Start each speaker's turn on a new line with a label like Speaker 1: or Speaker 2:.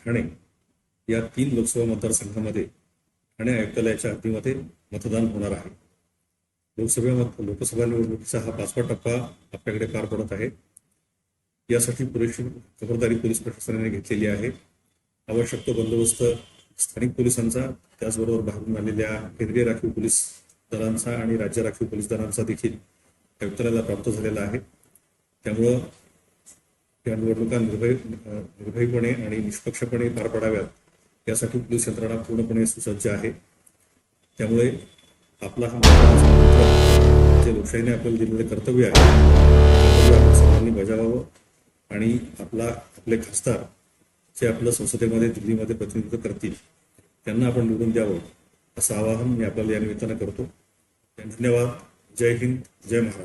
Speaker 1: ठाणे या 3 लोकसभा मतदारसंघामध्ये ठाणे आयुक्तालयाच्या हद्दीमध्ये मतदान होणार आहे. लोकसभा निवडणुकीचा हा 5वा टप्पा आपल्याकडे पार पडत आहे. यासाठी पुरेशी खबरदारी पोलीस प्रशासनाने घेतलेली आहे. आवश्यक तो बंदोबस्त स्थानिक पोलिसांचा, त्याचबरोबर बाहेरून आलेल्या केंद्रीय राखीव पोलीस दलांचा आणि राज्य राखीव पोलीस दलांचा देखील आयुक्तालयाला प्राप्त झालेला आहे. त्यामुळं या निवडणुका निर्भयपणे आणि निष्पक्षपणे पार पडाव्यात यासाठी पोलीस यंत्रणा पूर्णपणे सुसज्ज आहे. त्यामुळे आपला हा जे लोकशाहीने आपल्याला दिलेले कर्तव्य आहे आपण सर्वांनी बजावावं आणि आपले खासदार जे आपलं संसदेमध्ये दिल्लीमध्ये प्रतिनिधित्व करतील त्यांना आपण निवडून द्यावं असं आवाहन मी आपल्याला या निमित्तानं करतो. धन्यवाद. जय हिंद, जय महाराष्ट्र.